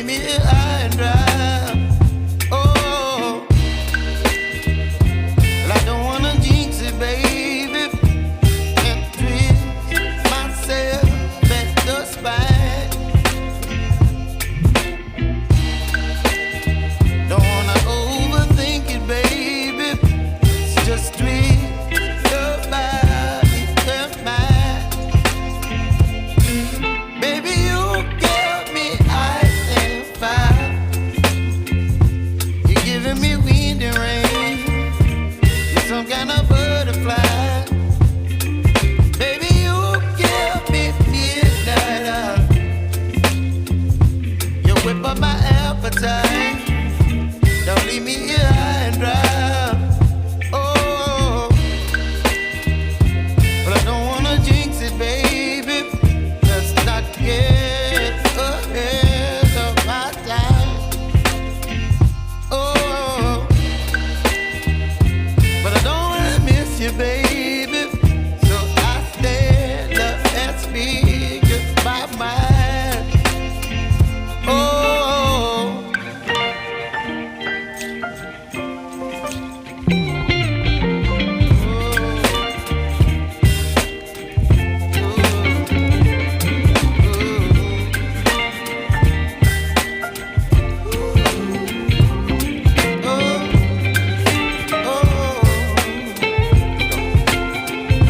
leave me high and dry. Oh, well, I don't wanna jinx it, baby, and twist myself at the spine. Don't wanna overthink it, baby. It's just twist your body and mine. Baby, you give me ice and fire. You're giving me wind and rain. You're some kind of butterfly. Baby, you give me midnight oil. You whip up my appetite. Don't leave me